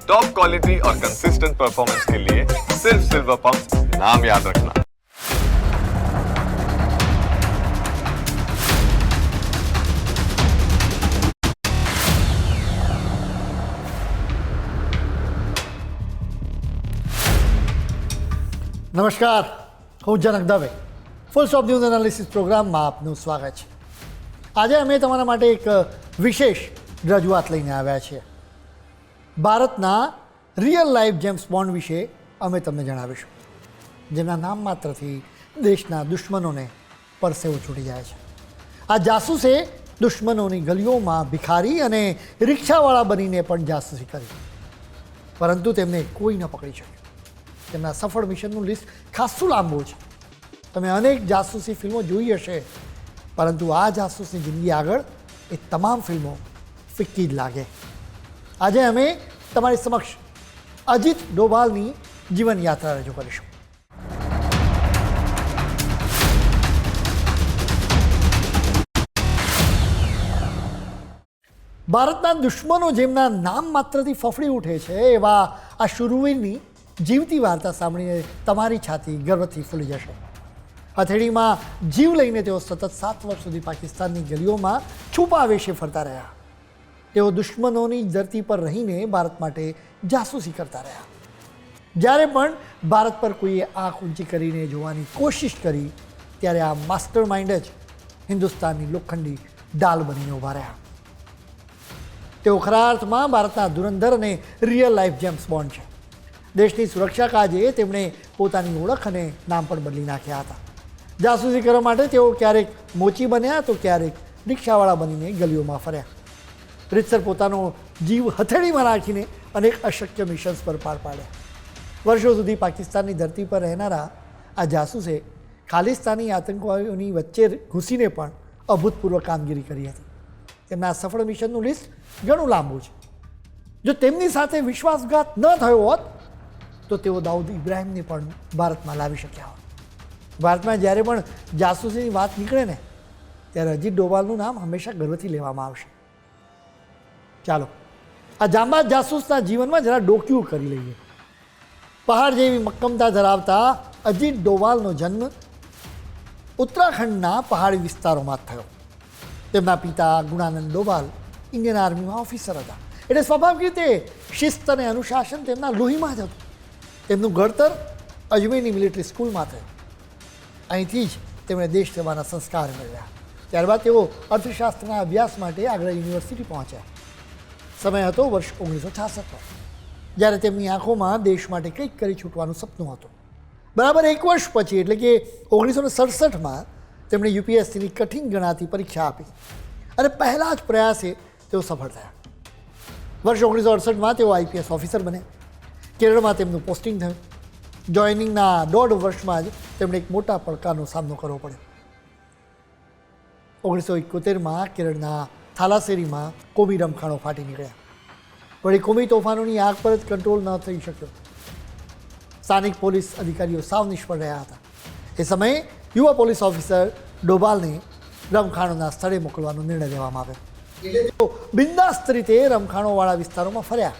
Top quality और consistent performance के लिए सिर्फ सिल्वर पंप नाम याद रखना। નમસ્કાર, હું Janak Dave. Full stop news analysis પ્રોગ્રામમાં આપનું સ્વાગત છે. આજે અમે તમારા માટે એક વિશેષ રજૂઆત લઈને આવ્યા છીએ. ભારતના રિયલ લાઈફ જેમ્સ બોન્ડ વિશે અમે તમને જણાવીશું, જેમના નામ માત્રથી દેશના દુશ્મનોને પરસેવો છૂટી જાય છે. આ જાસૂસે દુશ્મનોની ગલીઓમાં ભિખારી અને રિક્ષાવાળા બનીને પણ જાસૂસી કરી, પરંતુ તેમને કોઈ ન પકડી શક્યું. તેમના સફળ મિશનનું લિસ્ટ ખાસું લાંબુ છે. તમે અનેક જાસૂસી ફિલ્મો જોઈ હશે, પરંતુ આ જાસૂસની જિંદગી આગળ એ તમામ ફિલ્મો ફિક્કી જ લાગે. આજે અમે તમારી સમક્ષ અજીત ડોભાલની જીવનયાત્રા રજૂ કરીશું. ભારતના દુશ્મનો જેમના નામ માત્રથી ફફડી ઉઠે છે, એવા આ શુરવીરની જીવતી વાર્તા સાંભળીને તમારી છાતી ગર્વથી ફૂલી જશે. હથેળીમાં જીવ લઈને તેઓ સતત 7 વર્ષ સુધી પાકિસ્તાનની ગલીઓમાં છુપા વેશે ફરતા રહ્યા. તેઓ દુશ્મનોની ધરતી પર રહીને ભારત માટે જાસૂસી કરતા રહ્યા. જ્યારે પણ ભારત પર કોઈએ આંખ ઊંચી કરીને જોવાની કોશિશ કરી, ત્યારે આ માસ્ટર માઇન્ડ જ હિન્દુસ્તાનની લોખંડી ડાલ બનીને ઊભા રહ્યા. તેઓ ખરા અર્થમાં ભારતના ધુરંધર અને રિયલ લાઈફ જેમ્સ બોન્ડ છે. દેશની સુરક્ષા કાજે તેમણે પોતાની ઓળખ અને નામ પણ બદલી નાખ્યા હતા. જાસૂસી કરવા માટે તેઓ ક્યારેક મોચી બન્યા તો ક્યારેક રિક્ષાવાળા બનીને ગલીઓમાં ફર્યા. રીતસર પોતાનો જીવ હથેળીમાં રાખીને અનેક અશક્ય મિશન્સ પર પાર પાડ્યા. વર્ષો સુધી પાકિસ્તાનની ધરતી પર રહેનારા આ જાસૂસે ખાલિસ્તાની આતંકવાદીઓની વચ્ચે ઘૂસીને પણ અભૂતપૂર્વ કામગીરી કરી હતી. તેમના આ સફળ મિશનનું લિસ્ટ ઘણું લાંબુ છે. જો તેમની સાથે વિશ્વાસઘાત ન થયો હોત તો તેઓ દાઉદ ઇબ્રાહિમને પણ ભારતમાં લાવી શક્યા હોત. ભારતમાં જ્યારે પણ જાસૂસીની વાત નીકળે ને, ત્યારે અજીત ડોભાલનું નામ હંમેશા ગર્વથી લેવામાં આવશે. ચાલો આ જાંબાઝ જાસૂસના જીવનમાં જરા ડોક્યું કરી લઈએ. પહાડ જેવી મક્કમતા ધરાવતા અજીત ડોભાલનો જન્મ ઉત્તરાખંડના પહાડી વિસ્તારોમાં જ થયો. તેમના પિતા ગુણાનંદ ડોભાલ ઇન્ડિયન આર્મીમાં ઓફિસર હતા, એટલે સ્વાભાવિક રીતે શિસ્ત અને અનુશાસન તેમના લોહીમાં જ હતું. તેમનું ઘડતર અજમેરની મિલિટરી સ્કૂલમાં થયું. અહીંથી જ તેમણે દેશ સેવાના સંસ્કાર મેળવ્યા. ત્યારબાદ તેઓ અર્થશાસ્ત્રના અભ્યાસ માટે આગ્રા યુનિવર્સિટી પહોંચ્યા. સમય હતો વર્ષ 1966નો, જ્યારે તેમની આંખોમાં દેશ માટે કંઈક કરી છૂટવાનું સપનું હતું. બરાબર 1 વર્ષ પછી, એટલે કે 1967માં તેમણે યુપીએસસીની કઠિન ગણાતી પરીક્ષા આપી અને પહેલા જ પ્રયાસે તેઓ સફળ થયા. વર્ષ 1968માં તેઓ આઈપીએસ ઓફિસર બન્યા. કેરળમાં તેમનું પોસ્ટિંગ થયું. જોઈનિંગના 1.5 વર્ષમાં જ તેમણે એક મોટા પડકારનો સામનો કરવો પડ્યો. 1971માં કેરળના થાલાસેરીમાં કોમી રમખાણો ફાટી નીકળ્યા. વળી કોમી તોફાનોની આગ પર જ કંટ્રોલ ન થઈ શક્યો. સ્થાનિક પોલીસ અધિકારીઓ સાવ નિષ્ફળ રહ્યા હતા. એ સમયે યુવા પોલીસ ઓફિસર ડોભાલને રમખાણોના સ્થળે મોકલવાનો નિર્ણય લેવામાં આવ્યો. એટલે તેઓ બિંદાસ્ત રીતે રમખાણોવાળા વિસ્તારોમાં ફર્યા,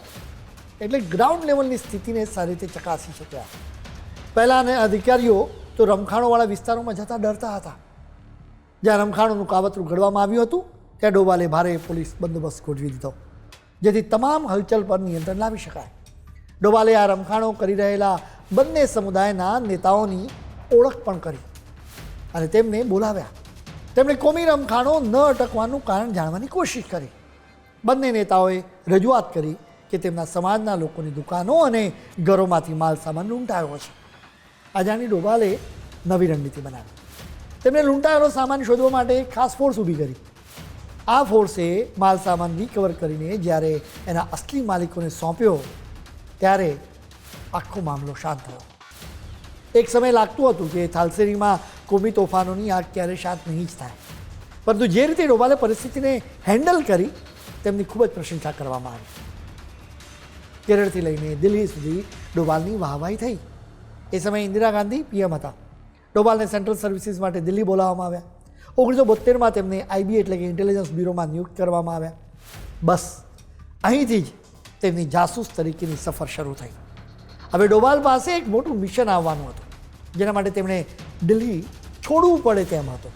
એટલે ગ્રાઉન્ડ લેવલની સ્થિતિને સારી રીતે ચકાસી શક્યા. પહેલાંના અધિકારીઓ તો રમખાણોવાળા વિસ્તારોમાં જતાં ડરતા હતા. જ્યાં રમખાણોનું કાવતરું ઘડવામાં આવ્યું હતું, ત્યાં ડોભાલે ભારે પોલીસ બંદોબસ્ત ગોઠવી દીધો, જેથી તમામ હલચલ પર નિયંત્રણ લાવી શકાય. ડોભાલે આ રમખાણો કરી રહેલા બંને સમુદાયના નેતાઓની ઓળખ પણ કરી અને તેમને બોલાવ્યા. તેમણે કોમી રમખાણો ન અટકવાનું કારણ જાણવાની કોશિશ કરી. બંને નેતાઓએ રજૂઆત કરી કે તેમના સમાજના લોકોની દુકાનો અને ઘરોમાંથી માલ સામાન લૂંટાયો છે. આ જાણી ડોભાલે નવી રણનીતિ બનાવી. તેમણે લૂંટાયેલો સામાન શોધવા માટે એક ખાસ ફોર્સ ઊભી કરી. આ ફોર્સે માલ સામાન રિકવર કરીને જ્યારે એના અસલી માલિકોને સોંપ્યો, ત્યારે આખો મામલો શાંત થયો. એક સમય લાગતું હતું કે થાલસેરીમાં કોમી તોફાનોની આગ ક્યારે શાંત નહીં જ થાય, પરંતુ જે રીતે ડોભાલે પરિસ્થિતિને હેન્ડલ કરી, તેમની ખૂબ જ પ્રશંસા કરવામાં આવી. કેરળથી લઈને દિલ્હી સુધી ડોભાલની વાહવાહી થઈ. એ સમયે ઇન્દિરા ગાંધી પીએમ હતા. ડોભાલને સેન્ટ્રલ સર્વિસીસ માટે દિલ્હી બોલાવવામાં આવ્યા. 1972માં તેમને આઈબી એટલે કે ઇન્ટેલિજન્સ બ્યુરોમાં નિયુક્ત કરવામાં આવ્યા. બસ અહીંથી જ તેમની જાસૂસ તરીકેની સફર શરૂ થઈ. હવે ડોભાલ પાસે એક મોટું મિશન આવવાનું હતું, જેના માટે તેમણે દિલ્હી છોડવું પડે તેમ હતું.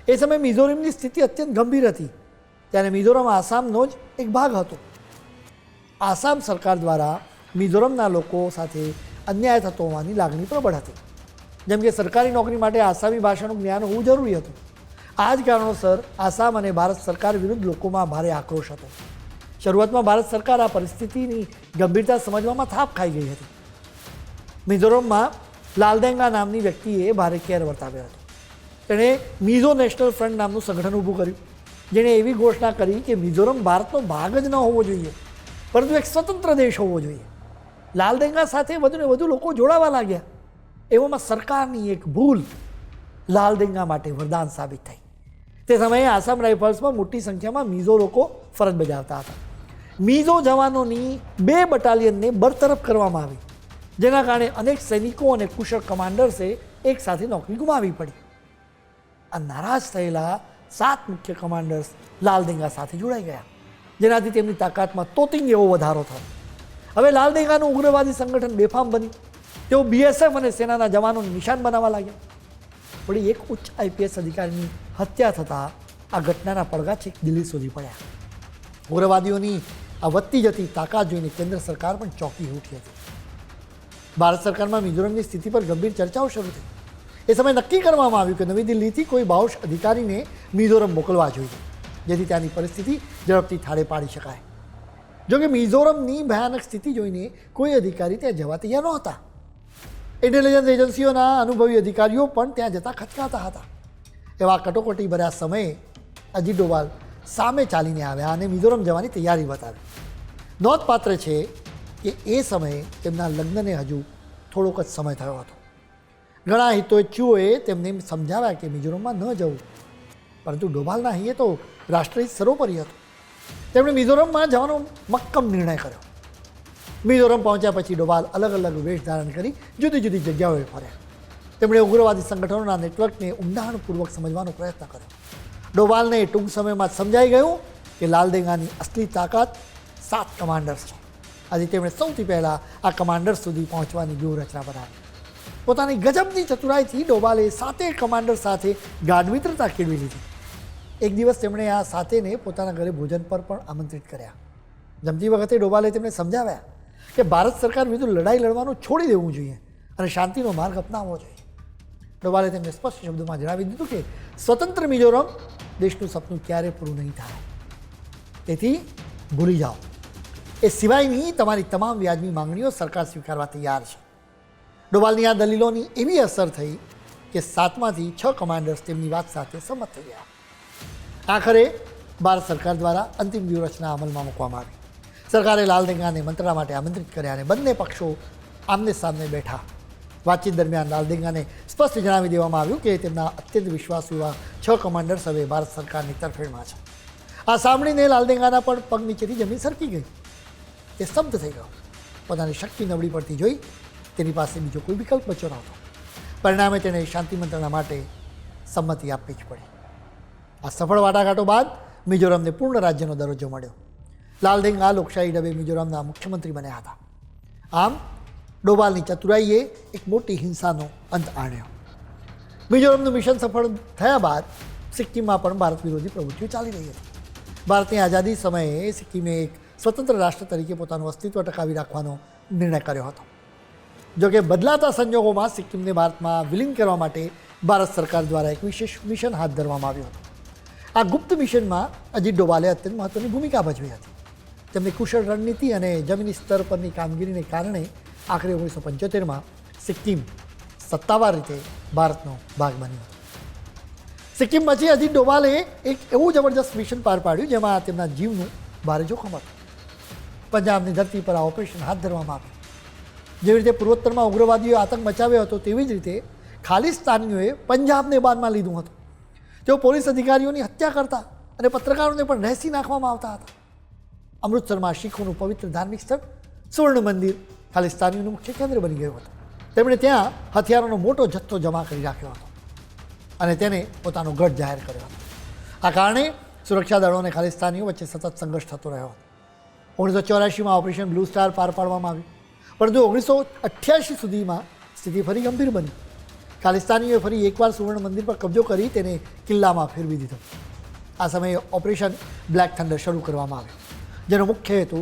એ સમયે મિઝોરમની સ્થિતિ અત્યંત ગંભીર હતી. ત્યારે મિઝોરમ આસામનો જ એક ભાગ હતો. આસામ સરકાર દ્વારા મિઝોરમના લોકો સાથે અન્યાય થતો હોવાની લાગણી પ્રબળ હતી. જેમ કે સરકારી નોકરી માટે આસામી ભાષાનું જ્ઞાન હોવું જરૂરી હતું. આ જ કારણોસર આસામ અને ભારત સરકાર વિરુદ્ધ લોકોમાં ભારે આક્રોશ હતો. શરૂઆતમાં ભારત સરકાર આ પરિસ્થિતિની ગંભીરતા સમજવામાં થાપ ખાઈ ગઈ હતી. મિઝોરમમાં લાલદેંગા નામની વ્યક્તિએ ભારે કેર વર્તાવ્યો હતો. તેણે મિઝો નેશનલ ફ્રન્ટ નામનું સંગઠન ઊભું કર્યું, જેણે એવી ઘોષણા કરી કે મિઝોરમ ભારતનો ભાગ જ ન હોવો જોઈએ, પરંતુ એક સ્વતંત્ર દેશ હોવો જોઈએ. લાલદેંગા સાથે વધુને વધુ લોકો જોડાવા લાગ્યા. એવામાં સરકારની એક ભૂલ લાલદેંગા માટે વરદાન સાબિત થઈ. તે સમયે આસામ રાઇફલ્સમાં મોટી સંખ્યામાં મિઝો લોકો ફરજ બજાવતા હતા. મિઝો જવાનોની 2 બટાલિયનને બરતરફ કરવામાં આવી, જેના કારણે અનેક સૈનિકો અને કુશળ કમાન્ડર્સે એકસાથે નોકરી ગુમાવવી પડી. આ નારાજ થયેલા 7 મુખ્ય કમાન્ડર્સ લાલદેંગા સાથે જોડાઈ ગયા, જેનાથી તેમની તાકાતમાં તોતિંગ એવો વધારો થયો. હવે લાલદેંગાનું ઉગ્રવાદી સંગઠન બેફામ બન્યું. તેઓ બીએસએફ અને સેનાના જવાનોને નિશાન બનાવવા લાગ્યા. વળી એક ઉચ્ચ આઈપીએસ અધિકારીની હત્યા થતાં આ ઘટનાના પડઘા છેક દિલ્હી સુધી પડ્યા. ઉગ્રવાદીઓની આ વધતી જતી તાકાત જોઈને કેન્દ્ર સરકાર પણ ચોંકી ઉઠી હતી. ભારત સરકારમાં મિઝોરમની સ્થિતિ પર ગંભીર ચર્ચાઓ શરૂ થઈ. એ સમયે નક્કી કરવામાં આવ્યું કે નવી દિલ્હીથી કોઈ બાઉશ અધિકારીને મિઝોરમ મોકલવા જોઈએ, જેથી ત્યાંની પરિસ્થિતિ ઝડપથી થાળે પાડી શકાય. જોકે મિઝોરમની ભયાનક સ્થિતિ જોઈને કોઈ અધિકારી ત્યાં જવા તૈયાર નહોતા. ઇન્ટેલિજન્સ એજન્સીઓના અનુભવી અધિકારીઓ પણ ત્યાં જતા ખચકાતા હતા. એવા કટોકટી ભર્યા સમયે અજીત ડોભાલ સામે ચાલીને આવ્યા અને મિઝોરમ જવાની તૈયારી બતાવી. નોંધપાત્ર છે કે એ સમયે તેમના લગ્નને હજુ થોડોક જ સમય થયો હતો. ઘણા હિતોચ્છુઓએ તેમને સમજાવ્યા કે મિઝોરમમાં ન જવું, પરંતુ ડોભાલના અહીં તો રાષ્ટ્રહિત સર્વોપરી હતું. તેમણે મિઝોરમમાં જવાનો મક્કમ નિર્ણય કર્યો. મિઝોરમ પહોંચ્યા પછી ડોભાલ અલગ અલગ વેશ ધારણ કરી જુદી જુદી જગ્યાઓએ ફર્યા. તેમણે ઉગ્રવાદી સંગઠનોના નેટવર્કને ઊંડાણપૂર્વક સમજવાનો પ્રયત્ન કર્યો. ડોભાલને ટૂંક સમયમાં સમજાઈ ગયું કે લાલદેંગાની અસલી તાકાત 7 કમાન્ડર્સ છે. આજે તેમણે સૌથી પહેલાં આ કમાન્ડર્સ સુધી પહોંચવાની વ્યૂહરચના બનાવી. પોતાની ગજબની ચતુરાઈથી ડોભાલે 7 કમાન્ડર સાથે ગાઢ મિત્રતા કેળવી લીધી. એક દિવસ તેમણે આ 7ને પોતાના ઘરે ભોજન પર પણ આમંત્રિત કર્યા. જમતી વખતે ડોભાલે તેમને સમજાવ્યા કે ભારત સરકાર વિરુદ્ધ લડાઈ લડવાનું છોડી દેવું જોઈએ અને શાંતિનો માર્ગ અપનાવવો જોઈએ. ડોભાલે તેમને સ્પષ્ટ શબ્દોમાં જણાવી દીધું કે સ્વતંત્ર મિઝોરમ દેશનું સપનું ક્યારેય પૂરું નહીં થાય, તેથી ભૂલી જાઓ. એ સિવાયની તમારી તમામ વ્યાજબી માંગણીઓ સરકાર સ્વીકારવા તૈયાર છે. ડોભાલની આ દલીલોની એવી અસર થઈ કે 7માંથી 6 કમાન્ડર્સ તેમની વાત સાથે સંમત થઈ ગયા. આખરે ભારત સરકાર દ્વારા અંતિમ વ્યૂહરચના અમલમાં મૂકવામાં આવી. સરકારે લાલદેંગાને મંત્રણા માટે આમંત્રિત કર્યા અને બંને પક્ષો આમને સામને બેઠા. વાતચીત દરમિયાન લાલદેંગાને સ્પષ્ટ જણાવી દેવામાં આવ્યું કે તેમના અત્યંત વિશ્વાસુ એવા 6 કમાન્ડર્સ હવે ભારત સરકારની તરફેણમાં છે. આ સાંભળીને લાલદેંગાના પણ પગ નીચેથી જમીન સરકી ગઈ. તે સ્તબ્ધ થઈ ગયો. પોતાની શક્તિ નબળી પડતી જોઈ તેની પાસે બીજો કોઈ વિકલ્પ બચ્યો નહોતો. પરિણામે તેણે શાંતિ મંત્રણા માટે સંમતિ આપવી જ પડી. આ સફળ વાટાઘાટો બાદ મિઝોરમને પૂર્ણ રાજ્યનો દરજ્જો મળ્યો. લાલદેંગા લોકશાહી ઢબે મિઝોરમના મુખ્યમંત્રી બન્યા હતા. આમ ડોભાલની ચતુરાઈએ એક મોટી હિંસાનો અંત આણ્યો. મિઝોરમનું મિશન સફળ થયા બાદ સિક્કિમમાં પણ ભારત વિરોધી પ્રવૃત્તિઓ ચાલી રહી હતી. ભારતની આઝાદી સમયે સિક્કિમે એક સ્વતંત્ર રાષ્ટ્ર તરીકે પોતાનું અસ્તિત્વ ટકાવી રાખવાનો નિર્ણય કર્યો હતો. જોકે બદલાતા સંજોગોમાં સિક્કિમને ભારતમાં વિલીન કરવા માટે ભારત સરકાર દ્વારા એક વિશેષ મિશન હાથ ધરવામાં આવ્યું હતું. આ ગુપ્ત મિશનમાં અજીત ડોભાલે અત્યંત મહત્ત્વની ભૂમિકા ભજવી હતી. તેમની કુશળ રણનીતિ અને જમીની સ્તર પરની કામગીરીને કારણે આખરે 1975માં સિક્કિમ સત્તાવાર રીતે ભારતનો ભાગ બન્યો. સિક્કિમ પછી અજીત ડોભાલે એક એવું જબરજસ્ત મિશન પાર પાડ્યું જેમાં તેમના જીવનું ભારે જોખમ હતું. પંજાબની ધરતી પર આ ઓપરેશન હાથ ધરવામાં આવ્યું. જેવી રીતે પૂર્વોત્તરમાં ઉગ્રવાદીઓએ આતંક મચાવ્યો હતો, તેવી જ રીતે ખાલિસ્તાનીઓએ પંજાબને બાનમાં લીધું હતું. તેઓ પોલીસ અધિકારીઓની હત્યા કરતા અને પત્રકારોને પણ રહેસી નાખવામાં આવતા હતા. અમૃતસરમાં શીખોનું પવિત્ર ધાર્મિક સ્થળ સુવર્ણ મંદિર ખાલિસ્તાનીઓનું મુખ્ય કેન્દ્ર બની ગયું હતું. તેમણે ત્યાં હથિયારોનો મોટો જથ્થો જમા કરી રાખ્યો હતો અને તેને પોતાનો ગઢ જાહેર કર્યો હતો. આ કારણે સુરક્ષા દળો અને ખાલિસ્તાનીઓ વચ્ચે સતત સંઘર્ષ થતો રહ્યો હતો. 1984માં ઓપરેશન બ્લુ સ્ટાર પાર પાડવામાં આવ્યું, પરંતુ 1988 સુધીમાં સ્થિતિ ફરી ગંભીર બની. ખાલિસ્તાનીઓએ ફરી એકવાર સુવર્ણ મંદિર પર કબજો કરી તેને કિલ્લામાં ફેરવી દીધો. આ સમયે ઓપરેશન બ્લેક થંડર શરૂ કરવામાં આવ્યો, જેનો મુખ્ય હેતુ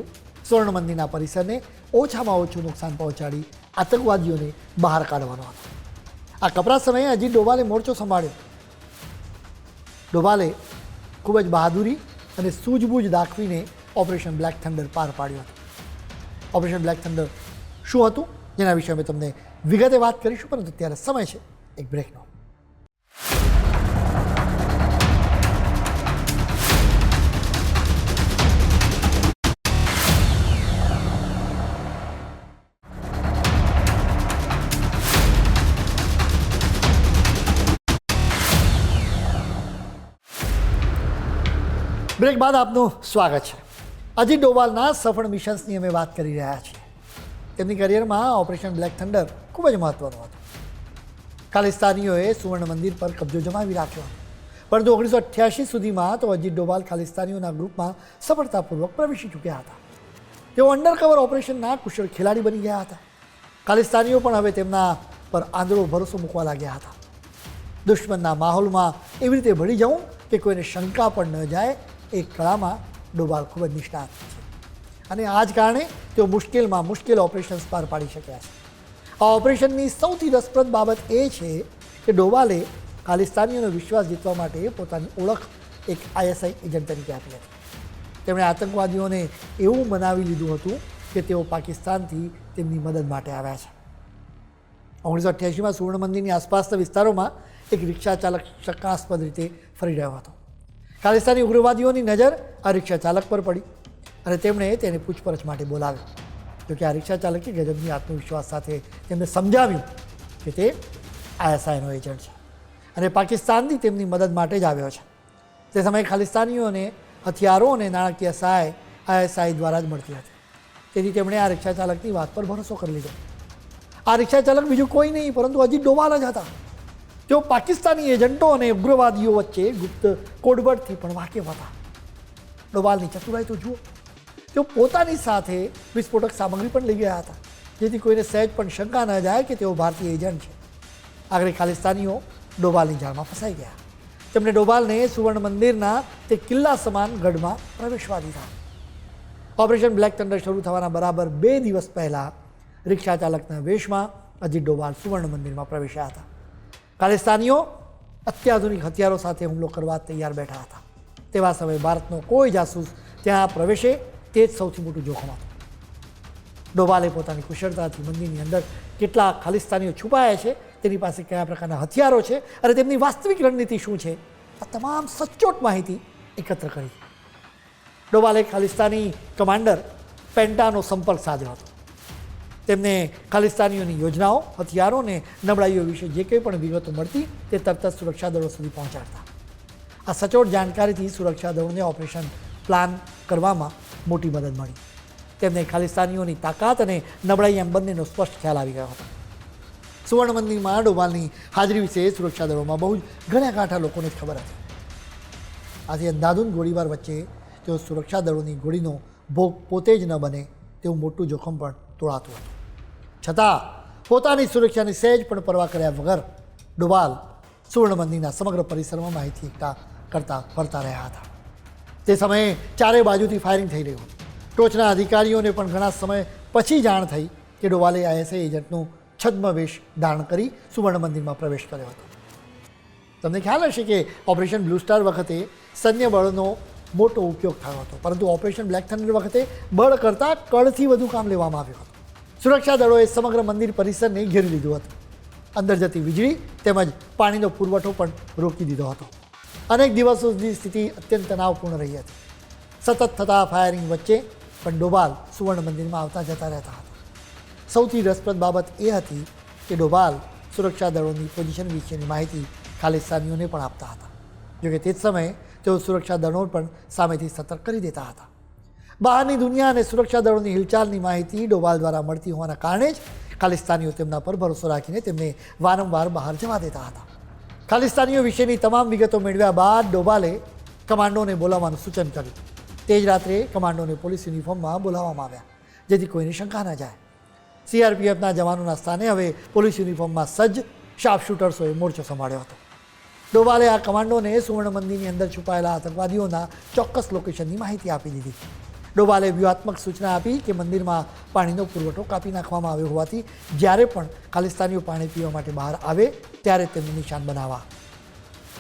સુવર્ણ મંદિરના પરિસરને ઓછામાં ઓછું નુકસાન પહોંચાડી આતંકવાદીઓને બહાર કાઢવાનો હતો. આ કપરા સમયે અજીત ડોભાલે મોરચો સંભાળ્યો. ડોભાલે ખૂબ જ બહાદુરી અને સૂઝબૂઝ દાખવીને ઓપરેશન બ્લેક થંડર પાર પાડ્યું હતું. ઓપરેશન બ્લેક થંડર શું હતું જેના વિશે અમે તમને વિગતે વાત કરીશું, પરંતુ અત્યારે સમય છે એક બ્રેકનો. બ્રેક બાદ આપનું સ્વાગત છે. અજીત ડોભાલના સફળ મિશન્સની અમે વાત કરી રહ્યા છીએ. તેમની કરિયરમાં ઓપરેશન બ્લેક થંડર ખૂબ જ મહત્વનું હતું. ખાલિસ્તાનીઓએ સુવર્ણ મંદિર પર કબજો જમાવી રાખ્યો, પરંતુ 1988 સુધીમાં તો અજીત ડોભાલ ખાલિસ્તાનીઓના ગ્રુપમાં સફળતાપૂર્વક પ્રવેશી ચૂક્યા હતા. તેઓ અંડરકવર ઓપરેશનના કુશળ ખેલાડી બની ગયા હતા. ખાલિસ્તાનીઓ પણ હવે તેમના પર આંધળો ભરોસો મૂકવા લાગ્યા હતા. દુશ્મનના માહોલમાં એવી રીતે ભળી જવું કે કોઈને શંકા પણ ન જાય, એ કળામાં ડોભાલ ખૂબ જ નિષ્ણાત છે, અને આ જ કારણે તેઓ મુશ્કેલમાં મુશ્કેલ ઓપરેશન્સ પાર પાડી શક્યા છે. આ ઓપરેશનની સૌથી રસપ્રદ બાબત એ છે કે ડોભાલે ખાલિસ્તાનીઓનો વિશ્વાસ જીતવા માટે પોતાની ઓળખ એક ISI એજન્ટ તરીકે આપી હતી. તેમણે આતંકવાદીઓને એવું મનાવી લીધું હતું કે તેઓ પાકિસ્તાનથી તેમની મદદ માટે આવ્યા છે. 1988માં સુવર્ણ મંદિરની આસપાસના વિસ્તારોમાં એક રિક્ષા ચાલક શંકાસ્પદ રીતે ફરી રહ્યો હતો. ખાલિસ્તાની ઉગ્રવાદીઓની નજર આ રિક્ષા ચાલક પર પડી અને તેમણે તેને પૂછપરછ માટે બોલાવ્યો. જોકે આ રિક્ષા ચાલકે ગજબની આત્મવિશ્વાસ સાથે તેમને સમજાવ્યું કે તે ISIનો એજન્ટ છે અને પાકિસ્તાનથી તેમની મદદ માટે જ આવ્યો છે. તે સમયે ખાલિસ્તાનીઓને હથિયારો અને નાણાકીય સહાય ISI દ્વારા જ મળતી હતી. તેથી તેમણે આ રિક્ષા ચાલકની વાત પર ભરોસો કરી લીધો. આ રિક્ષા ચાલક બીજું કોઈ નહીં પરંતુ અજીત ડોભાલ જ હતા. તેઓ પાકિસ્તાની એજન્ટો અને ઉગ્રવાદીઓ વચ્ચે ગુપ્ત કોડવર્ડથી પણ વાકેફ હતા. ડોભાલની ચતુરાઈ તો જુઓ, તેઓ પોતાની સાથે વિસ્ફોટક સામગ્રી પણ લઈ ગયા હતા, જેથી કોઈને સહેજ પણ શંકા ન જાય કે તેઓ ભારતીય એજન્ટ છે. આખરે ખાલિસ્તાનીઓ ડોભાલની જાળમાં ફસાઈ ગયા. તેમણે ડોભાલને સુવર્ણ મંદિરના તે કિલ્લા સમાન ગઢમાં પ્રવેશવા દીધા. ઓપરેશન બ્લેક થંડર શરૂ થવાના બરાબર 2 દિવસ પહેલાં રિક્ષા ચાલકના વેશમાં અજીત ડોભાલ સુવર્ણ મંદિરમાં પ્રવેશ્યા હતા. ખાલિસ્તાનીઓ અત્યાધુનિક હથિયારો સાથે હુમલો કરવા તૈયાર બેઠા હતા. તેવા સમયે ભારતનો કોઈ જાસૂસ ત્યાં પ્રવેશે તે જ સૌથી મોટું જોખમ હતું. ડોભાલે પોતાની કુશળતાથી મંદિરની અંદર કેટલા ખાલિસ્તાનીઓ છુપાયા છે, તેની પાસે કયા પ્રકારના હથિયારો છે અને તેમની વાસ્તવિક રણનીતિ શું છે, આ તમામ સચોટ માહિતી એકત્ર કરી. ડોભાલે ખાલિસ્તાની કમાન્ડર પેન્ટાનો સંપર્ક સાધ્યો હતો. તેમને ખાલિસ્તાનીઓની યોજનાઓ, હથિયારો અને નબળાઈઓ વિશે જે કંઈ પણ વિગતો મળતી તે તરત જ સુરક્ષા દળો સુધી પહોંચાડતા. આ સચોટ જાણકારીથી સુરક્ષા દળોને ઓપરેશન પ્લાન કરવામાં મોટી મદદ મળી. તેમને ખાલિસ્તાનીઓની તાકાત અને નબળાઈ એમ બંનેનો સ્પષ્ટ ખ્યાલ આવી ગયો હતો. સુવર્ણ મંદિરમાં ડોભાલની હાજરી વિશે સુરક્ષા દળોમાં બહુ જ ઘણા ગાંઠા લોકોને જ ખબર હતી. આથી અંધાધૂંધ ગોળીબાર વચ્ચે તેઓ સુરક્ષા દળોની ગોળીનો ભોગ પોતે જ ન બને તેવું મોટું જોખમ પણ તોળાતું હતું. છતાં પોતાની સુરક્ષાની સહેજ પણ પરવા કર્યા વગર ડોભાલ સુવર્ણ મંદિરના સમગ્ર પરિસરમાં માહિતી એકઠા કરતા ફરતા રહ્યા હતા. તે સમયે ચારે બાજુથી ફાયરિંગ થઈ રહ્યું હતું. ટોચના અધિકારીઓને પણ ઘણા સમય પછી જાણ થઈ કે ડોભાલે ISI એજન્ટનું છદ્મવેશ ધારણ કરી સુવર્ણ મંદિરમાં પ્રવેશ કર્યો હતો. તમને ખ્યાલ હશે કે ઓપરેશન બ્લુ સ્ટાર વખતે સૈન્ય બળનો મોટો ઉપયોગ થયો હતો, પરંતુ ઓપરેશન બ્લેક થંડર વખતે બળ કરતાં કળથી વધુ કામ લેવામાં આવ્યું હતું. સુરક્ષા દળોએ સમગ્ર મંદિર પરિસરને ઘેરી લીધું હતું. અંદર જતી વીજળી તેમજ પાણીનો પુરવઠો પણ રોકી દીધો હતો. અનેક દિવસો સુધી સ્થિતિ અત્યંત તણાવપૂર્ણ રહી હતી. સતત થતા ફાયરિંગ વચ્ચે પણ ડોભાલ સુવર્ણ મંદિરમાં આવતા જતા રહેતા હતા. સૌથી રસપ્રદ બાબત એ હતી કે ડોભાલ સુરક્ષા દળોની પોઝિશન વિશેની માહિતી ખાલિસ્તાનીઓને પણ આપતા હતા. જોકે તે જ સમયે તેઓ સુરક્ષા દળો પણ સામેથી સતર્ક કરી દેતા હતા. બહારની દુનિયા અને સુરક્ષા દળોની હિલચાલની માહિતી ડોભાલ દ્વારા મળતી હોવાના કારણે જ ખાલિસ્તાનીઓ તેમના પર ભરોસો રાખીને તેમને વારંવાર બહાર જવા દેતા હતા. ખાલિસ્તાનીઓ વિશેની તમામ વિગતો મેળવ્યા બાદ ડોભાલે કમાન્ડોને બોલાવવાનું સૂચન કર્યું. તે જ રાત્રે કમાન્ડોને પોલીસ યુનિફોર્મમાં બોલાવવામાં આવ્યા, જેથી કોઈની શંકા ન જાય. સીઆરપીએફના જવાનોના સ્થાને હવે પોલીસ યુનિફોર્મમાં સજ્જ શાર્પ શૂટર્સોએ મોરચો સંભાળ્યો હતો. ડોભાલે આ કમાન્ડોને સુવર્ણ મંદિરની અંદર છુપાયેલા આતંકવાદીઓના ચોક્કસ લોકેશનની માહિતી આપી દીધી. ડોભાલે વ્યૂહાત્મક સૂચના આપી કે મંદિરમાં પાણીનો પુરવઠો કાપી નાખવામાં આવ્યો હોવાથી જ્યારે પણ ખાલિસ્તાનીઓ પાણી પીવા માટે બહાર આવે ત્યારે તેમને નિશાન બનાવવા.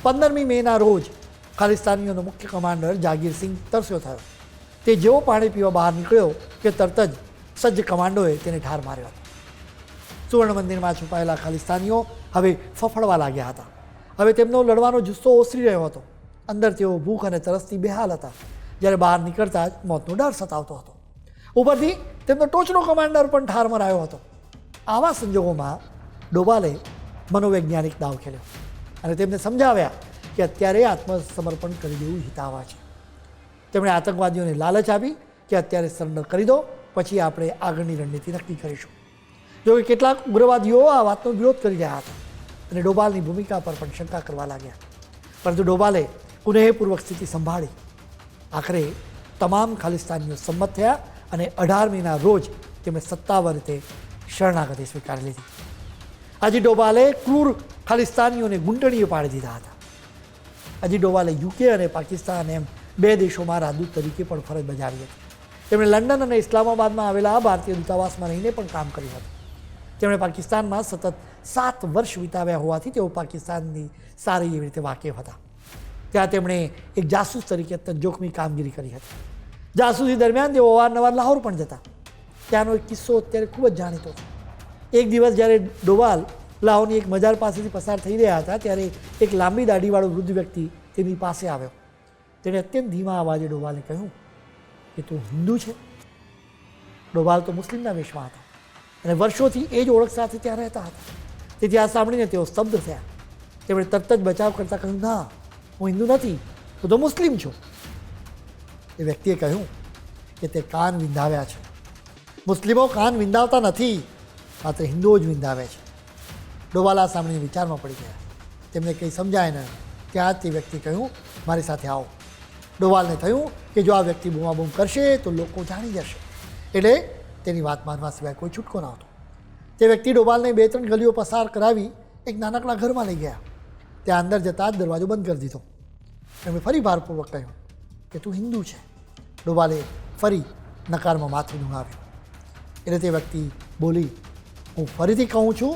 15મી મેના રોજ ખાલિસ્તાનીઓનો મુખ્ય કમાન્ડર જાગીરસિંહ તરસ્યો થયો. તે જેવો પાણી પીવા બહાર નીકળ્યો કે તરત જ સજ્જ કમાન્ડોએ તેને ઠાર માર્યો હતો. સુવર્ણ મંદિરમાં છુપાયેલા ખાલિસ્તાનીઓ હવે ફફડવા લાગ્યા હતા. હવે તેમનો લડવાનો જુસ્સો ઓસરી રહ્યો હતો. અંદર તેઓ ભૂખ અને તરસથી બેહાલ હતા, જ્યારે બહાર નીકળતા જ મોતનો ડર સતાવતો હતો. ઉપરથી તેમનો ટોચનો કમાન્ડર પણ ઠાર મરાયો હતો. આવા સંજોગોમાં ડોભાલે મનોવૈજ્ઞાનિક દાવ ખેલ્યો અને તેમને સમજાવ્યા કે અત્યારે આત્મસમર્પણ કરી દેવું હિતાવહ છે. તેમણે આતંકવાદીઓને લાલચ આપી કે અત્યારે સરેન્ડર કરી દો, પછી આપણે આગળની રણનીતિ નક્કી કરીશું. જો કે કેટલાક ઉગ્રવાદીઓ આ વાતનો વિરોધ કરી રહ્યા હતા અને ડોભાલની ભૂમિકા પર પણ શંકા કરવા લાગ્યા. પરંતુ ડોભાલે કુનેહપૂર્વક સ્થિતિ સંભાળી. આખરે તમામ ખાલિસ્તાનીઓ સંમત થયા અને 18મીના રોજ તેમણે સત્તાવાર રીતે શરણાગતિ સ્વીકારી લીધી. અજીત ડોભાલે ક્રૂર ખાલિસ્તાનીઓને ગૂંટણીએ પાડી દીધા હતા. અજીત ડોભાલે યુકે અને પાકિસ્તાન એમ 2 દેશોમાં રાજદૂત તરીકે પણ ફરજ બજાવી હતી. તેમણે લંડન અને ઇસ્લામાબાદમાં આવેલા ભારતીય દૂતાવાસમાં રહીને પણ કામ કર્યું હતું. તેમણે પાકિસ્તાનમાં સતત 7 વર્ષ વિતાવ્યા હોવાથી તેઓ પાકિસ્તાનની સારી એવી રીતે વાકેફ હતા. ત્યાં તેમણે એક જાસૂસ તરીકે અત્યંત જોખમી કામગીરી કરી હતી. જાસૂસી દરમિયાન તેઓ અવારનવાર લાહોર પણ જતા. ત્યાંનો એક કિસ્સો અત્યારે ખૂબ જ જાણીતો છે. એક દિવસ જ્યારે ડોભાલ લાહોરની એક મજાર પાસેથી પસાર થઈ રહ્યા હતા, ત્યારે એક લાંબી દાઢીવાળો વૃદ્ધ વ્યક્તિ તેની પાસે આવ્યો. તેણે અત્યંત ધીમા અવાજે ડોભાલને કહ્યું કે તું હિન્દુ છે? ડોભાલ તો મુસ્લિમના વેશમાં હતા અને વર્ષોથી એ જ ઓળખ સાથે ત્યાં રહેતા હતા. તેથી આ સાંભળીને તેઓ સ્તબ્ધ થયા. તેમણે તરત જ બચાવ કરતાં કહ્યું, ના, હું હિન્દુ નથી, હું તો મુસ્લિમ છું. એ વ્યક્તિએ કહ્યું કે તે કાન વિંધાવ્યા છે. મુસ્લિમો કાન વિંધાવતા નથી, માત્ર હિન્દુઓ જ વિંધાવે છે. ડોભાલ આ સાંભળીને વિચારમાં પડી ગયા. તેમને કંઈ સમજાય ન. ત્યાં જ તે વ્યક્તિએ કહ્યું, મારી સાથે આવો. ડોભાલને થયું કે જો આ વ્યક્તિ બૂમાબૂમ કરશે તો લોકો જાણી જશે, એટલે તેની વાત માનવા સિવાય કોઈ છૂટકો ન હતો. તે વ્યક્તિ ડોભાલને 2-3 ગલીઓ પસાર કરાવી એક નાનકડા ઘરમાં લઈ ગયા. ત્યાં અંદર જતાં જ દરવાજો બંધ કરી દીધો. તેમણે ફરી ભારપૂર્વક કહ્યું કે તું હિન્દુ છે. ડોભાલે ફરી નકારમાં માથું ધુણાવ્યું. એટલે તે વ્યક્તિ બોલી, હું ફરીથી કહું છું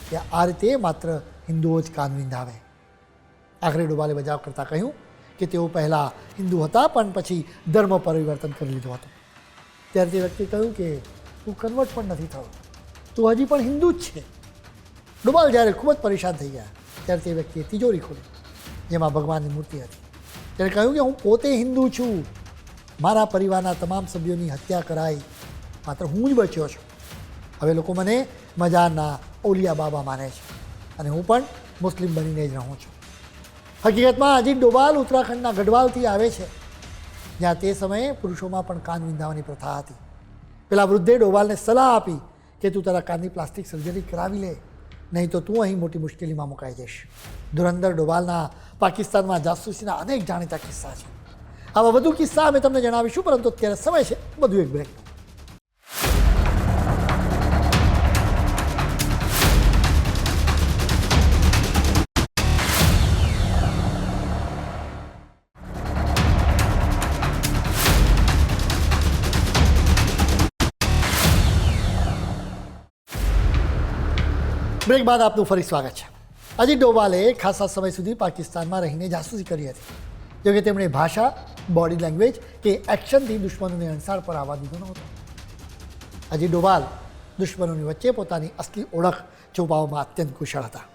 કે આ રીતે માત્ર હિન્દુઓ જ કાન વિંધાવે. આખરે ડોભાલે બચાવ કરતાં કહ્યું કે તેઓ પહેલાં હિન્દુ હતા પણ પછી ધર્મ પરિવર્તન કરી લીધું હતું. ત્યારે તે વ્યક્તિએ કહ્યું કે તું કન્વર્ટ પણ નથી થયો, તું હજી પણ હિન્દુ જ છે. ડોભાલ જ્યારે ખૂબ જ પરેશાન થઈ ગયા ત્યારે તે વ્યક્તિએ તિજોરી ખોલી, જેમાં ભગવાનની મૂર્તિ હતી. તેણે કહ્યું કે હું પોતે હિન્દુ છું, મારા પરિવારના તમામ સભ્યોની હત્યા કરાઈ, માત્ર હું જ બચ્યો છું. હવે લોકો મને મજારના ઓલિયા બાબા માને છે અને હું પણ મુસ્લિમ બનીને જ રહું છું. હકીકતમાં અજીત ડોભાલ ઉત્તરાખંડના ગઢવાલથી આવે છે, જ્યાં તે સમયે પુરુષોમાં પણ કાન વિંધાવાની પ્રથા હતી. પેલા વૃદ્ધે ડોભાલને સલાહ આપી કે તું તારા કાનની પ્લાસ્ટિક સર્જરી કરાવી લે, નહીં તો તું અહીં મોટી મુશ્કેલીમાં મુકાઈ જઈશ. ધુરંધર ડોભાલના પાકિસ્તાનમાં જાસૂસીના અનેક જાણીતા કિસ્સા છે. આવા વધુ કિસ્સા અમે તમને જણાવીશું, પરંતુ અત્યારે સમય છે વધુ એક બ્રેકનો. બ્રેક બાદ આપનું ફરી સ્વાગત છે. અજીત ડોભાલે ખાસા સમય સુધી પાકિસ્તાનમાં રહીને જાસૂસી કરી હતી. જોકે તેમણે ભાષા, બોડી લેંગ્વેજ કે એક્શનથી દુશ્મનોને અણસાર પર આવવા દીધો નહોતો. અજીત ડોભાલ દુશ્મનોની વચ્ચે પોતાની અસલી ઓળખ છુપાવવામાં અત્યંત કુશળ હતા.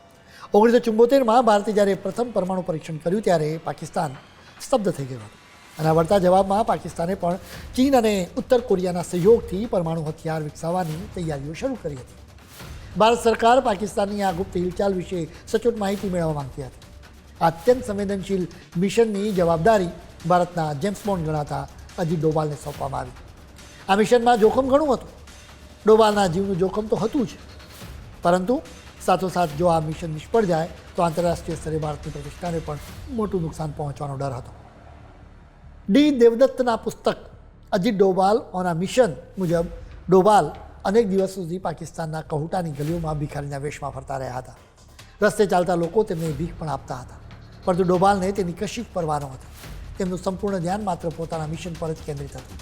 1974માં ભારતે જ્યારે પ્રથમ પરમાણુ પરીક્ષણ કર્યું ત્યારે પાકિસ્તાન સ્તબ્ધ થઈ ગયું હતું અને આ વળતા જવાબમાં પાકિસ્તાને પણ ચીન અને ઉત્તર કોરિયાના સહયોગથી પરમાણુ હથિયાર વિકસાવવાની તૈયારીઓ શરૂ કરી હતી. ભારત સરકાર પાકિસ્તાનની આ ગુપ્ત હિલચાલ વિશે સચોટ માહિતી મેળવવા માંગતી હતી. આ અત્યંત સંવેદનશીલ મિશનની જવાબદારી ભારતના જેમ્સ બોન્ડ ગણાતા અજીત ડોભાલને સોંપવામાં આવી. આ મિશનમાં જોખમ ઘણું હતું. ડોભાલના જીવનું જોખમ તો હતું જ, પરંતુ સાથોસાથ જો આ મિશન નિષ્ફળ જાય તો આંતરરાષ્ટ્રીય સ્તરે ભારતની પ્રતિષ્ઠાને પણ મોટું નુકસાન પહોંચવાનો ડર હતો. ડી દેવદત્તના પુસ્તક Ajit Doval on a mission મુજબ ડોભાલ અનેક દિવસ સુધી પાકિસ્તાનના કહુટાની ગલીઓમાં ભિખારીના વેશમાં ફરતા રહ્યા હતા. રસ્તે ચાલતા લોકો તેમને ભીખ પણ આપતા હતા, પરંતુ ડોભાલને તેની કશી જ પરવા નહોતી. તેમનું સંપૂર્ણ ધ્યાન માત્ર પોતાના મિશન પર જ કેન્દ્રિત હતું.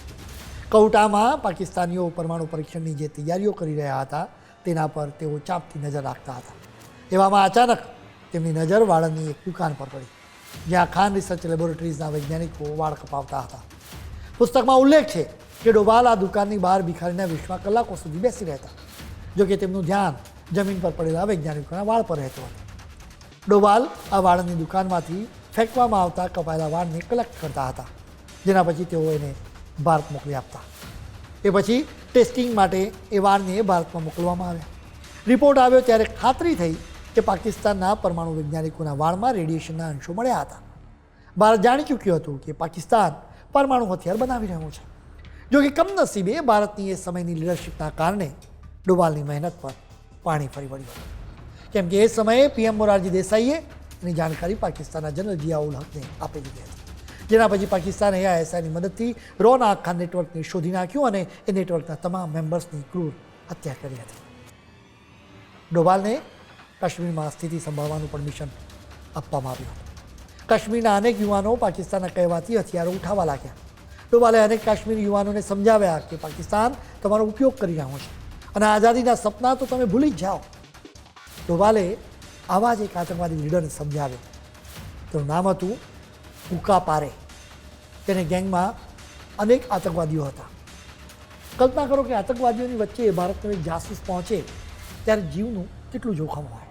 કહુટામાં પાકિસ્તાનીઓ પરમાણુ પરીક્ષણની જે તૈયારીઓ કરી રહ્યા હતા તેના પર તેઓ ચાંપતી નજર રાખતા હતા. એવામાં અચાનક તેમની નજર વાળંદની એક દુકાન પર પડી, જ્યાં ખાન રિસર્ચ લેબોરેટરીઝના વૈજ્ઞાનિકો વાળ કપાવતા હતા. પુસ્તકમાં ઉલ્લેખ છે કે ડોભાલ આ દુકાનની બહાર ભિખારીના વેશમાં કલાકો સુધી બેસી રહેતા, જોકે તેમનું ધ્યાન જમીન પર પડેલા વૈજ્ઞાનિકોના વાળ પર રહેતું હતું. ડોભાલ આ વાળની દુકાનમાંથી ફેંકવામાં આવતા કપાયેલા વાળને કલેક્ટ કરતા હતા, જેના પછી તેઓ એને ભારત મોકલી આપતા. એ પછી ટેસ્ટિંગ માટે એ વાળને ભારતમાં મોકલવામાં આવ્યા. રિપોર્ટ આવ્યો ત્યારે ખાતરી થઈ કે પાકિસ્તાનના પરમાણુ વૈજ્ઞાનિકોના વાળમાં રેડિયેશનના અંશો મળ્યા હતા. ભારત જાણી ચૂક્યું હતું કે પાકિસ્તાન પરમાણુ હથિયાર બનાવી રહ્યું છે. જો કે કમનસીબે ભારતની એ સમયની લીડરશિપના કારણે ડોભાલની મહેનત પર પાણી ફરી વળ્યું હતું, કેમ કે એ સમયે પીએમ મોરારજી દેસાઈએ એની જાણકારી પાકિસ્તાનના જનરલ જિયાઉલ હકને આપી દીધી હતી. જેના પછી પાકિસ્તાને આઈએસઆઈની મદદથી રોના આખા નેટવર્કને શોધી નાખ્યું અને એ નેટવર્કના તમામ મેમ્બર્સની ક્રૂર હત્યા કરી હતી. ડોભાલને કાશ્મીરમાં સ્થિતિ સંભાળવાનું પણ મિશન આપવામાં આવ્યું હતું. કાશ્મીરના અનેક યુવાનો પાકિસ્તાનના કહેવાથી હથિયારો ઉઠાવવા લાગ્યા. ડોભાલે અનેક કાશ્મીરી યુવાનોને સમજાવ્યા કે પાકિસ્તાન તમારો ઉપયોગ કરી રહ્યો છે અને આઝાદીના સપના તો તમે ભૂલી જ જાઓ. ડોભાલે આવા જ એક આતંકવાદી લીડરને સમજાવ્યો. તેનું નામ હતું કુકા પારે. તેને ગેંગમાં અનેક આતંકવાદીઓ હતા. કલ્પના કરો કે આતંકવાદીઓની વચ્ચે ભારતનો એક જાસૂસ પહોંચે ત્યારે જીવનું કેટલું જોખમ હોય.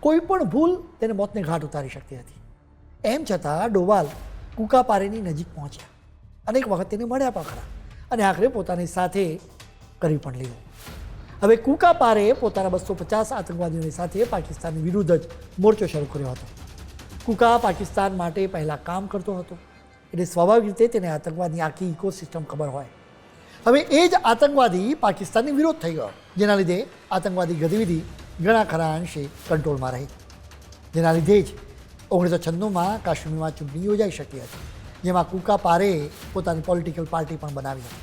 કોઈ પણ ભૂલ તેને મોતને ઘાટ ઉતારી શકતી હતી. એમ છતાં ડોભાલ કુકા પારેની નજીક પહોંચ્યા. અનેક વખત તેને મળ્યા પણ ખરા અને આખરે પોતાની સાથે કરી પણ લીધું. હવે કુકા પારે પોતાના 250 આતંકવાદીઓની સાથે પાકિસ્તાનની વિરુદ્ધ જ મોરચો શરૂ કર્યો હતો. કુકા પાકિસ્તાન માટે પહેલાં કામ કરતો હતો, એટલે સ્વાભાવિક રીતે તેને આતંકવાદની આખી ઇકોસિસ્ટમ ખબર હોય. હવે એ જ આતંકવાદી પાકિસ્તાનની વિરોધ થઈ ગયો, જેના લીધે આતંકવાદી ગતિવિધિ ઘણા ખરા અંશે કંટ્રોલમાં રહી. જેના લીધે જ 1996માં કાશ્મીરમાં ચૂંટણી યોજાઈ શકી હતી, જેમાં કુકા પારેએ પોતાની પોલિટિકલ પાર્ટી પણ બનાવી હતી.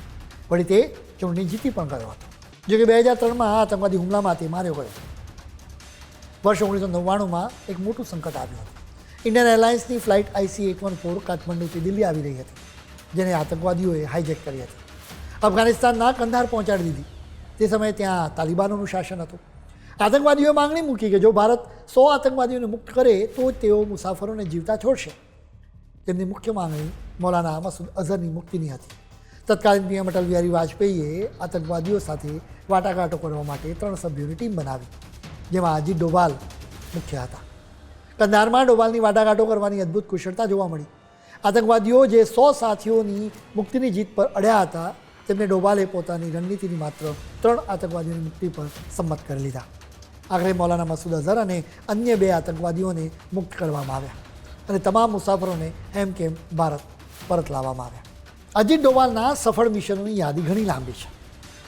વળી તે ચૂંટણી જીતી પણ ગયો હતો. જો કે 2003માં આતંકવાદી હુમલામાં તે માર્યો ગયો. વર્ષ 1999માં એક મોટું સંકટ આવ્યું હતું. ઇન્ડિયન એરલાઇન્સની ફ્લાઇટ IC-814 કાઠમંડુથી દિલ્હી આવી રહી હતી, જેને આતંકવાદીઓએ હાઇજેક કરી હતી. અફઘાનિસ્તાનના કંધાર પહોંચાડી દીધી. તે સમયે ત્યાં તાલિબાનોનું શાસન હતું. આતંકવાદીઓએ માંગણી મૂકી કે જો ભારત 100 આતંકવાદીઓને મુક્ત કરે તો તેઓ મુસાફરોને જીવતા છોડશે. તેમની મુખ્ય માંગણી મૌલાના મસૂદ અઝહરની મુક્તિની હતી. તત્કાલીન પીએમ અટલ બિહારી વાજપેયીએ આતંકવાદીઓ સાથે વાટાઘાટો કરવા માટે 3 સભ્યોની ટીમ બનાવી, જેમાં અજીત ડોભાલ મુખ્ય હતા. કંધારમાં ડોભાલની વાટાઘાટો કરવાની અદ્ભુત કુશળતા જોવા મળી. આતંકવાદીઓ જે 100 સાથીઓની મુક્તિની જીત પર અડ્યા હતા, તેમને ડોભાલે પોતાની રણનીતિની માત્ર 3 આતંકવાદીઓની મુક્તિ પર સંમત કરી લીધા. આખરે મૌલાના મસૂદ અઝહર અને અન્ય 2 આતંકવાદીઓને મુક્ત કરવામાં આવ્યા અને તમામ મુસાફરોને હેમખેમ ભારત પરત લાવવામાં આવ્યા. અજીત ડોભાલના સફળ મિશનોની યાદી ઘણી લાંબી છે,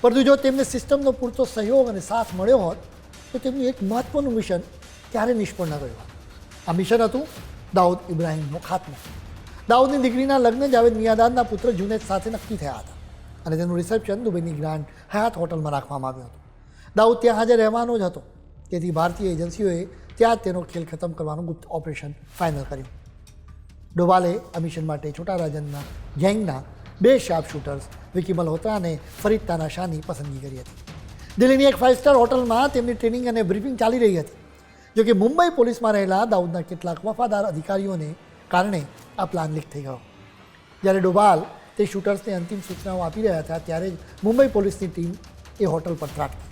પરંતુ જો તેમને સિસ્ટમનો પૂરતો સહયોગ અને સાથ મળ્યો હોત તો તેમનું એક મહત્ત્વનું મિશન ક્યારે નિષ્ફળ ન ગયું. આ મિશન હતું દાઉદ ઇબ્રાહિમનો ખાત્મો. દાઉદની દીકરીના લગ્ન જાવેદ મિયાદાદના પુત્ર જુનેદ સાથે નક્કી થયા હતા અને તેનું રિસેપ્શન દુબઈની ગ્રાન્ડ હયાત હોટલમાં રાખવામાં આવ્યું હતું. દાઉદ ત્યાં હાજર રહેવાનો જ હતો, તેથી ભારતીય એજન્સીઓએ ત્યાં જ તેનો ખેલ ખતમ કરવાનું ગુપ્ત ઓપરેશન ફાઇનલ કર્યું. ડોભાલે આ મિશન માટે છોટારાજનના ગેંગના 2 શાર્પ શૂટર્સ વિકી મલ્હોત્રા અને ફરીદ તાનાશાહની પસંદગી કરી હતી. દિલ્હીની એક 5 સ્ટાર હોટલમાં તેમની ટ્રેનિંગ અને બ્રીફિંગ ચાલી રહી હતી. જોકે મુંબઈ પોલીસમાં રહેલા દાઉદના કેટલાક વફાદાર અધિકારીઓને કારણે આ પ્લાન લીક થઈ ગયો. જ્યારે ડોભાલ તે શૂટર્સને અંતિમ સૂચનાઓ આપી રહ્યા હતા ત્યારે જ મુંબઈ પોલીસની ટીમ એ હોટલ પર ત્રાટકી.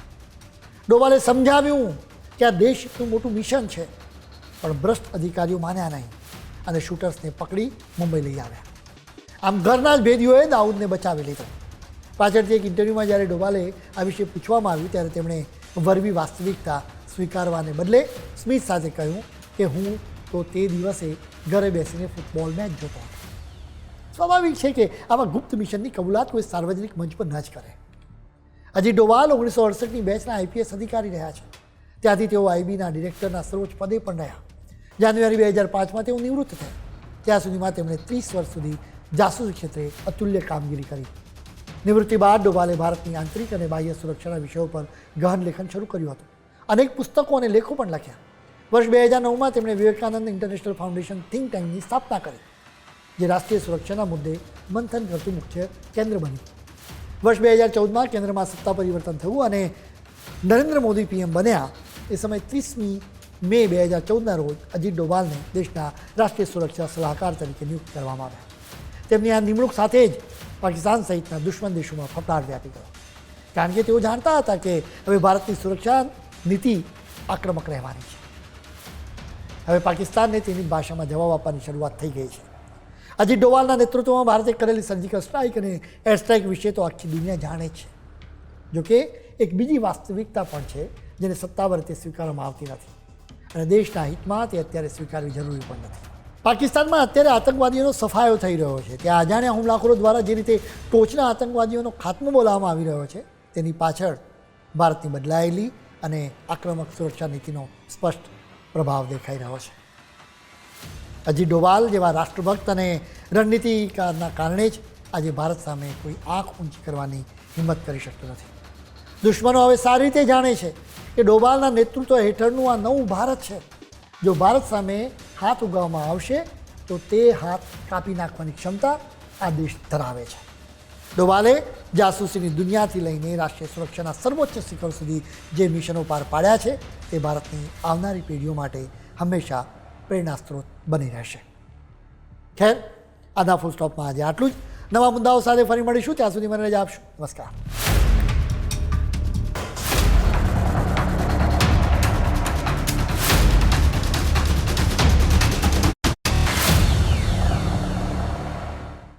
ડોભાલે સમજાવ્યું કે આ દેશનું મોટું મિશન છે, પણ ભ્રષ્ટ અધિકારીઓ માન્યા નહીં અને શૂટર્સને પકડી મુંબઈ લઈ આવ્યા. આમ ઘરના જ ભેદીઓએ દાઉદને બચાવી લીધો. પાછળથી એક ઇન્ટરવ્યૂમાં જ્યારે ડોભાલે આ વિશે પૂછવામાં આવ્યું ત્યારે તેમણે વરવી વાસ્તવિકતા સ્વીકારવાને બદલે સ્મિથ સાથે કહ્યું કે હું તો તે દિવસે ઘરે બેસીને ફૂટબોલ મેચ જોતો હતો. સ્વાભાવિક છે કે આવા ગુપ્ત મિશનની કબૂલાત કોઈ સાર્વજનિક મંચ પર ન જ કરે. અજીત ડોભાલ 1968ની બેચના IPS અધિકારી રહ્યા છે. ત્યાંથી તેઓ IBના ડિરેક્ટરના સર્વોચ્ચ પદે પણ રહ્યા. જાન્યુઆરી 2005માં તેઓ નિવૃત્ત થયા. ત્યાં સુધીમાં તેમણે 30 વર્ષ સુધી જાસૂસી ક્ષેત્રે અતુલ્ય કામગીરી કરી. નિવૃત્તિ બાદ ડોભાલે ભારતની આંતરિક અને બાહ્ય સુરક્ષાના વિષયો પર ગહન લેખન શરૂ કર્યું હતું. અનેક પુસ્તકો અને લેખો પણ લખ્યા. વર્ષ 2009માં તેમણે વિવેકાનંદ ઇન્ટરનેશનલ ફાઉન્ડેશન થિંક ટેન્કની સ્થાપના કરી, જે રાષ્ટ્રીય સુરક્ષાના મુદ્દે મંથન કરતું મુખ્ય કેન્દ્ર બન્યું. વર્ષ 2014માં કેન્દ્રમાં સત્તા પરિવર્તન થયું અને નરેન્દ્ર મોદી પીએમ બન્યા. એ સમયે 30મી મે 2014ના રોજ અજીત ડોભાલને દેશના રાષ્ટ્રીય સુરક્ષા સલાહકાર તરીકે નિયુક્ત કરવામાં આવ્યા. તેમની આ નિમણૂક સાથે જ પાકિસ્તાન સહિતના દુશ્મન દેશોમાં ફફડાટ વ્યાપી ગયો, કારણ કે તેઓ જાણતા હતા કે હવે ભારતની સુરક્ષા નીતિ આક્રમક રહેવાની છે. હવે પાકિસ્તાનને તેની ભાષામાં જવાબ આપવાની શરૂઆત થઈ ગઈ છે. અજીત ડોભાલના નેતૃત્વમાં ભારતે કરેલી સર્જિકલ સ્ટ્રાઇક અને એર સ્ટ્રાઇક વિશે તો આખી દુનિયા જાણે છે. જોકે એક બીજી વાસ્તવિકતા પણ છે, જેને સત્તાવાર રીતે સ્વીકારવામાં આવતી નથી, અને દેશના હિતમાં તે અત્યારે સ્વીકારવી જરૂરી પણ નથી. પાકિસ્તાનમાં અત્યારે આતંકવાદીઓનો સફાયો થઈ રહ્યો છે. ત્યાં અજાણ્યા હુમલાખોરો દ્વારા જે રીતે ટોચના આતંકવાદીઓનો ખાત્મો બોલાવવામાં આવી રહ્યો છે, તેની પાછળ ભારતની બદલાયેલી અને આક્રમક સુરક્ષા નીતિનો સ્પષ્ટ પ્રભાવ દેખાઈ રહ્યો છે. અજીત ડોભાલ જેવા રાષ્ટ્રભક્ત અને રણનીતિકારના કારણે જ આજે ભારત સામે કોઈ આંખ ઊંચી કરવાની હિંમત કરી શકતું નથી. દુશ્મનો હવે સારી રીતે જાણે છે કે ડોભાલના નેતૃત્વ હેઠળનું આ નવું ભારત છે. જો ભારત સામે હાથ ઉગાવવામાં આવશે તો તે હાથ કાપી નાખવાની ક્ષમતા આ દેશ ધરાવે છે. ડોભાલે જાસૂસીની દુનિયાથી લઈને રાષ્ટ્રીય સુરક્ષાના સર્વોચ્ચ શિખર સુધી જે મિશનો પાર પાડ્યા છે, તે ભારતની આવનારી પેઢીઓ માટે હંમેશા પ્રેરણા સ્ત્રોત બની રહેશે. ખેર, આજના ફૂલ સ્ટોપમાં આજે આટલું જ. નવા મુદ્દાઓ સાથે ફરી મળીશું. ત્યાં સુધી મને રજા આપશો. નમસ્કાર.